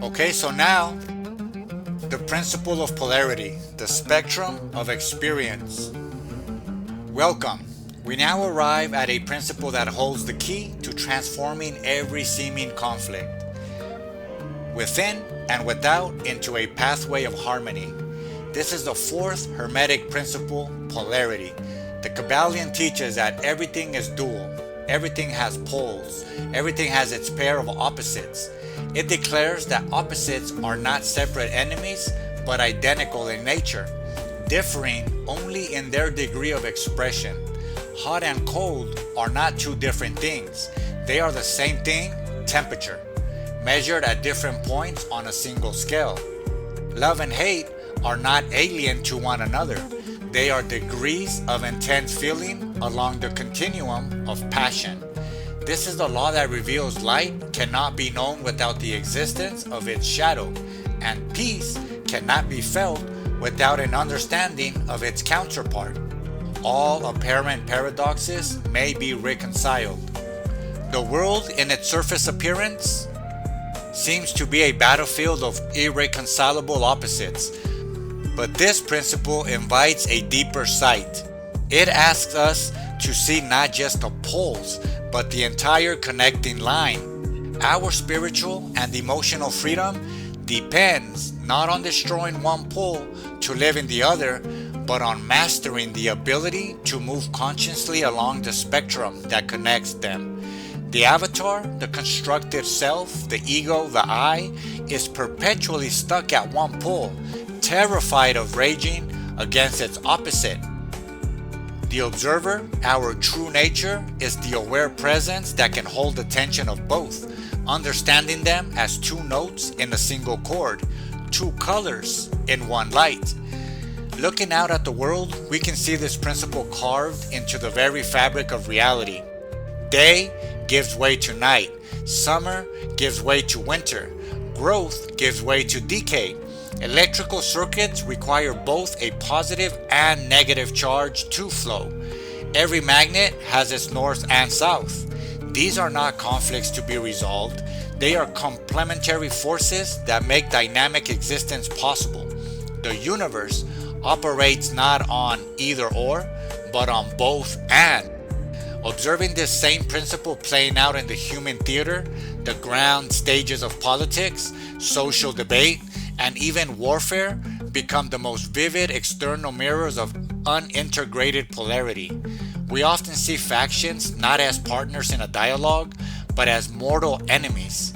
Okay, so now the principle of polarity, the spectrum of experience. Welcome. We now arrive at a principle that holds the key to transforming every seeming conflict, within and without, into a pathway of harmony. This is the fourth Hermetic principle, polarity. The Kybalion teaches that everything is dual, everything has poles, everything has its pair of opposites. It declares that opposites are not separate enemies, but identical in nature, differing only in their degree of expression. Hot and cold are not two different things. They are the same thing, temperature, measured at different points on a single scale. Love and hate are not alien to one another. They are degrees of intense feeling along the continuum of passion. This is the law that reveals light cannot be known without the existence of its shadow, and peace cannot be felt without an understanding of its counterpart. All apparent paradoxes may be reconciled. The world, in its surface appearance, seems to be a battlefield of irreconcilable opposites. But this principle invites a deeper sight. It asks us to see not just the poles, but the entire connecting line. Our spiritual and emotional freedom depends not on destroying one pole to live in the other, but on mastering the ability to move consciously along the spectrum that connects them. The avatar, the constructed self, the ego, the I, is perpetually stuck at one pole, terrified of raging against its opposite. The observer, our true nature, is the aware presence that can hold the tension of both, understanding them as two notes in a single chord, two colors in one light. Looking out at the world, we can see this principle carved into the very fabric of reality. Day gives way to night, summer gives way to winter, growth gives way to decay. Electrical circuits require both a positive and negative charge to flow. Every magnet has its north and south. These are not conflicts to be resolved. They are complementary forces that make dynamic existence possible. The universe operates not on either or, but on both and. Observing this same principle playing out in the human theater, the grand stages of politics, social debate, and even warfare become the most vivid external mirrors of unintegrated polarity. We often see factions not as partners in a dialogue, but as mortal enemies.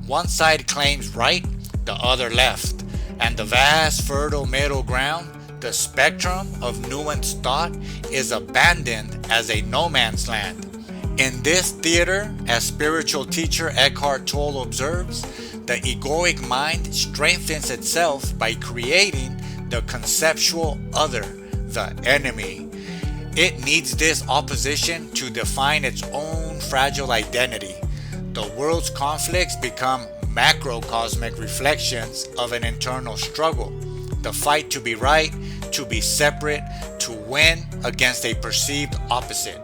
One side claims right, the other left, and the vast fertile middle ground, the spectrum of nuanced thought, is abandoned as a no man's land. In this theater, as spiritual teacher Eckhart Tolle observes, the egoic mind strengthens itself by creating the conceptual other, the enemy. It needs this opposition to define its own fragile identity. The world's conflicts become macrocosmic reflections of an internal struggle. The fight to be right, to be separate, to win against a perceived opposite.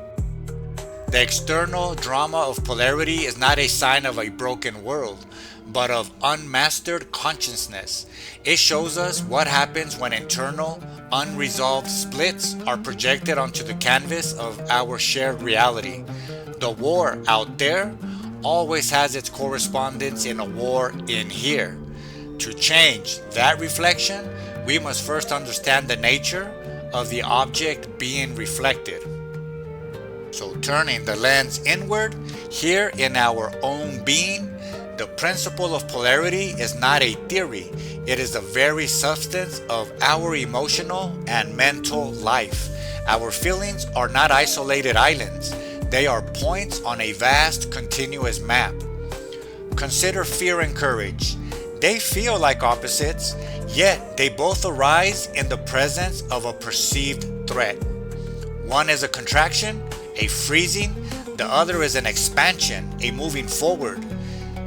The external drama of polarity is not a sign of a broken world, but of unmastered consciousness. It shows us what happens when internal, unresolved splits are projected onto the canvas of our shared reality. The war out there always has its correspondence in a war in here. To change that reflection, we must first understand the nature of the object being reflected. So turning the lens inward, here in our own being, the principle of polarity is not a theory. It is the very substance of our emotional and mental life. Our feelings are not isolated islands. They are points on a vast continuous map. Consider fear and courage. They feel like opposites, yet they both arise in the presence of a perceived threat. One is a contraction, a freezing. The other is an expansion, a moving forward.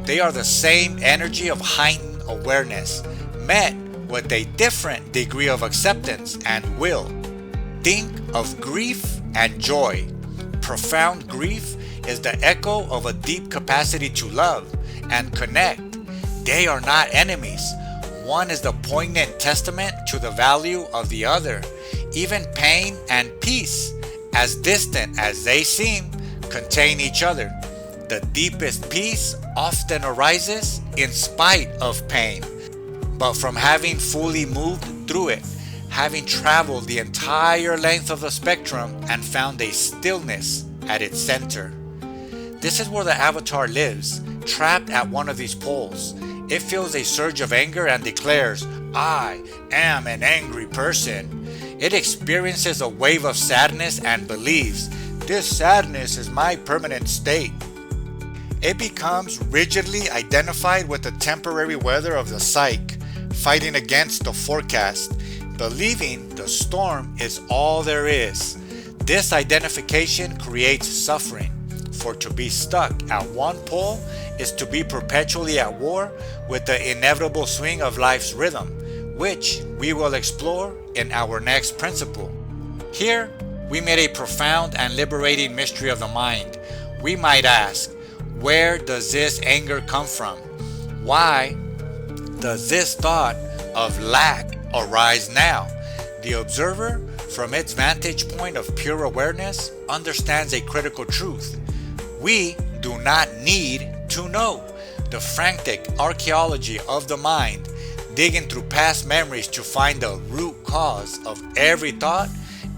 They are the same energy of heightened awareness, met with a different degree of acceptance and will. Think of grief and joy. Profound grief is the echo of a deep capacity to love and connect. They are not enemies. One is the poignant testament to the value of the other. Even pain and peace, as distant as they seem, contain each other. The deepest peace often arises in spite of pain, but from having fully moved through it, having traveled the entire length of the spectrum and found a stillness at its center. This is where the avatar lives, trapped at one of these poles. It feels a surge of anger and declares, "I am an angry person." It experiences a wave of sadness and believes, "This sadness is my permanent state." It becomes rigidly identified with the temporary weather of the psyche, fighting against the forecast, believing the storm is all there is. This identification creates suffering, for to be stuck at one pole is to be perpetually at war with the inevitable swing of life's rhythm, which we will explore in our next principle. Here, we meet a profound and liberating mystery of the mind. We might ask, where does this anger come from? Why does this thought of lack arise now? The observer, from its vantage point of pure awareness, understands a critical truth. We do not need to know. The frantic archaeology of the mind, digging through past memories to find the root cause of every thought,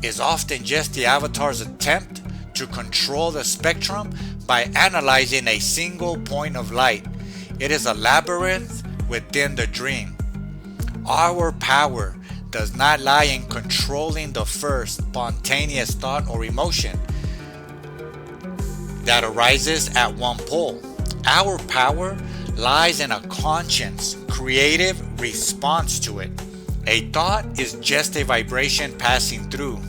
is often just the avatar's attempt to control the spectrum by analyzing a single point of light. It is a labyrinth within the dream. Our power does not lie in controlling the first spontaneous thought or emotion that arises at one pole. Our power lies in a conscious, creative response to it. A thought is just a vibration passing through.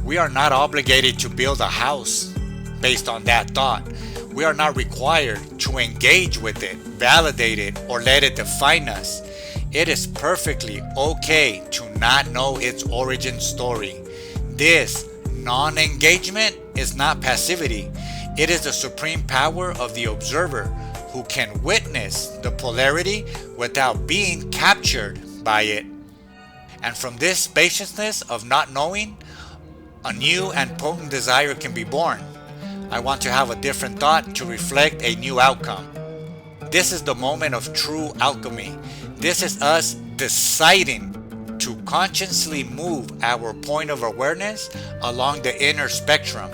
We are not obligated to build a house based on that thought. We are not required to engage with it, validate it, or let it define us. It is perfectly okay to not know its origin story. This non-engagement is not passivity. It is the supreme power of the observer who can witness the polarity without being captured by it. And from this spaciousness of not knowing, a new and potent desire can be born. I want to have a different thought to reflect a new outcome. This is the moment of true alchemy. This is us deciding to consciously move our point of awareness along the inner spectrum.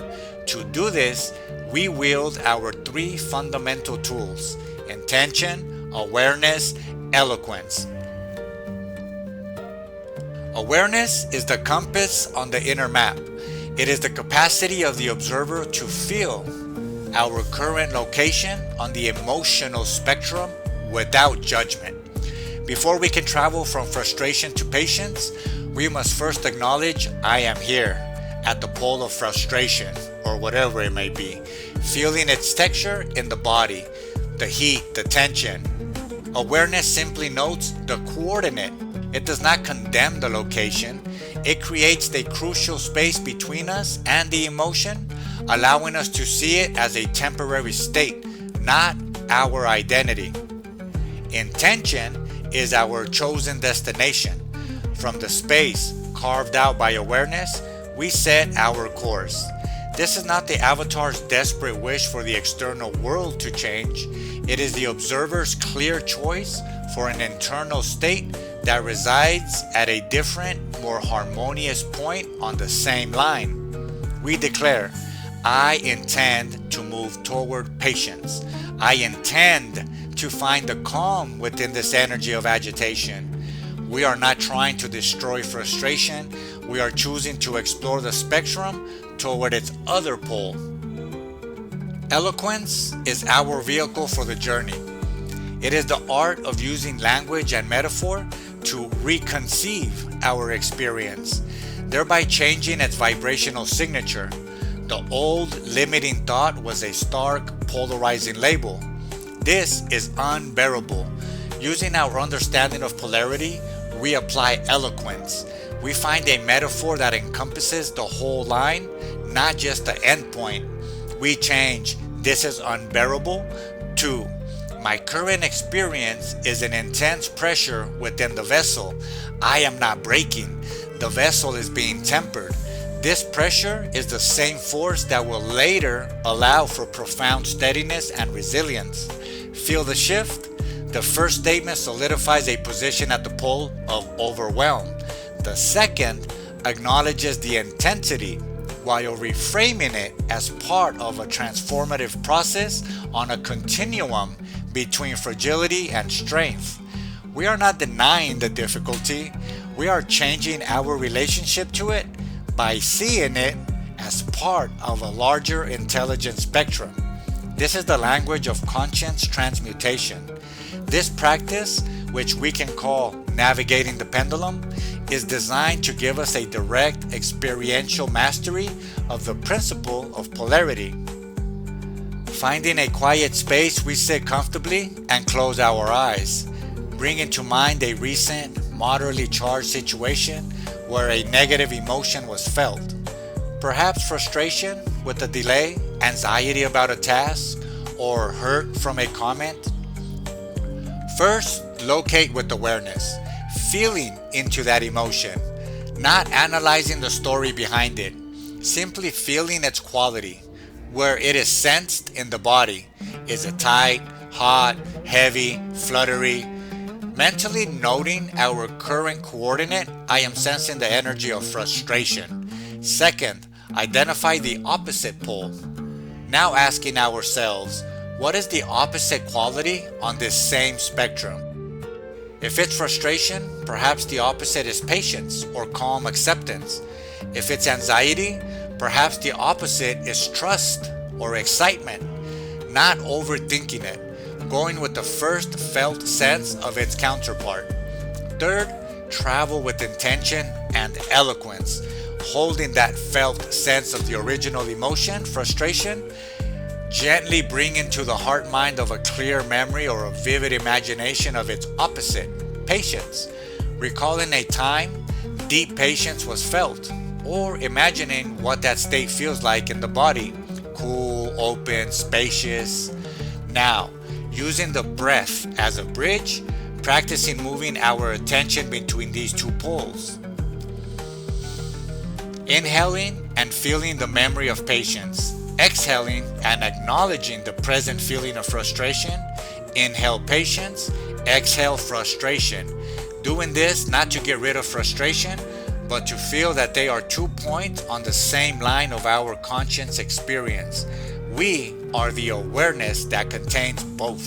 To do this, we wield our three fundamental tools: intention, awareness, eloquence. Awareness is the compass on the inner map. It is the capacity of the observer to feel our current location on the emotional spectrum without judgment. Before we can travel from frustration to patience, we must first acknowledge I am here at the pole of frustration, or whatever it may be, feeling its texture in the body, the heat, the tension. Awareness simply notes the coordinate. It does not condemn the location. It creates the crucial space between us and the emotion, allowing us to see it as a temporary state, not our identity. Intention is our chosen destination. From the space carved out by awareness, we set our course. This is not the avatar's desperate wish for the external world to change. It is the observer's clear choice for an internal state that resides at a different, more harmonious point on the same line. We declare, I intend to move toward patience. I intend to find the calm within this energy of agitation. We are not trying to destroy frustration. We are choosing to explore the spectrum toward its other pole. Eloquence is our vehicle for the journey. It is the art of using language and metaphor to reconceive our experience, thereby changing its vibrational signature. The old limiting thought was a stark, polarizing label. This is unbearable. Using our understanding of polarity, we apply eloquence. We find a metaphor that encompasses the whole line, not just the end point. We change "this is unbearable" to My current experience is an intense pressure within the vessel. I am not breaking. The vessel is being tempered. This pressure is the same force that will later allow for profound steadiness and resilience. Feel the shift? The first statement solidifies a position at the pole of overwhelm. The second acknowledges the intensity while reframing it as part of a transformative process on a continuum between fragility and strength. We are not denying the difficulty, we are changing our relationship to it by seeing it as part of a larger intelligence spectrum. This is the language of conscience transmutation. This practice, which we can call navigating the pendulum, is designed to give us a direct experiential mastery of the principle of polarity. Finding a quiet space, we sit comfortably and close our eyes, bringing to mind a recent, moderately charged situation where a negative emotion was felt. Perhaps frustration with a delay, anxiety about a task, or hurt from a comment. First, locate with awareness, feeling into that emotion, not analyzing the story behind it, simply feeling its quality, where it is sensed in the body. Is it tight, hot, heavy, fluttery? Mentally noting our current coordinate, I am sensing the energy of frustration. Second, identify the opposite pole. Now asking ourselves, what is the opposite quality on this same spectrum? If it's frustration, perhaps the opposite is patience or calm acceptance. If it's anxiety, perhaps the opposite is trust or excitement. Not overthinking it, going with the first felt sense of its counterpart. Third, travel with intention and eloquence, holding that felt sense of the original emotion, frustration, gently bring into the heart mind of a clear memory or a vivid imagination of its opposite, patience, recalling a time deep patience was felt, or imagining what that state feels like in the body, cool, open, spacious. Now, using the breath as a bridge, practicing moving our attention between these two poles. Inhaling and feeling the memory of patience. Exhaling and acknowledging the present feeling of frustration. Inhale patience, exhale frustration. Doing this not to get rid of frustration, but to feel that they are 2 points on the same line of our conscience experience. We are the awareness that contains both.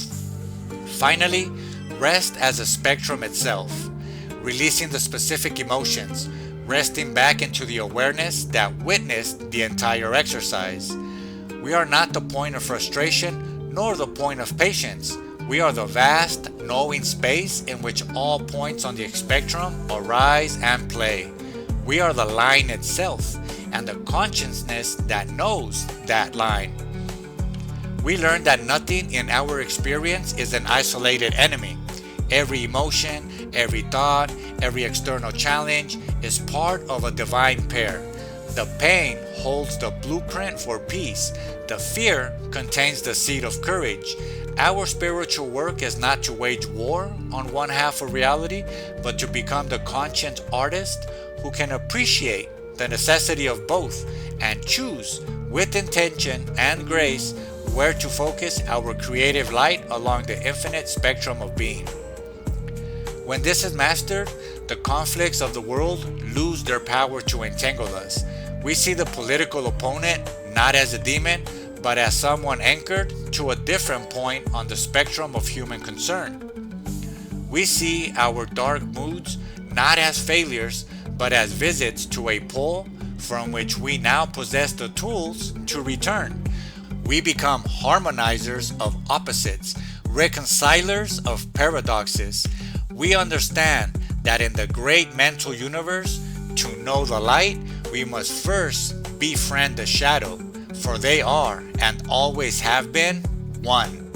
Finally, rest as a spectrum itself, releasing the specific emotions, resting back into the awareness that witnessed the entire exercise. We are not the point of frustration nor the point of patience. We are the vast, knowing space in which all points on the spectrum arise and play. We are the line itself and the consciousness that knows that line. We learn that nothing in our experience is an isolated enemy. Every emotion, every thought, every external challenge is part of a divine pair. The pain holds the blueprint for peace. The fear contains the seed of courage. Our spiritual work is not to wage war on one half of reality, but to become the conscious artist who can appreciate the necessity of both and choose with intention and grace where to focus our creative light along the infinite spectrum of being. When this is mastered, the conflicts of the world lose their power to entangle us. We see the political opponent not as a demon, but as someone anchored to a different point on the spectrum of human concern. We see our dark moods not as failures, but as visits to a pole from which we now possess the tools to return. We become harmonizers of opposites, reconcilers of paradoxes. We understand that in the great mental universe, to know the light, we must first befriend the shadow, for they are and always have been one.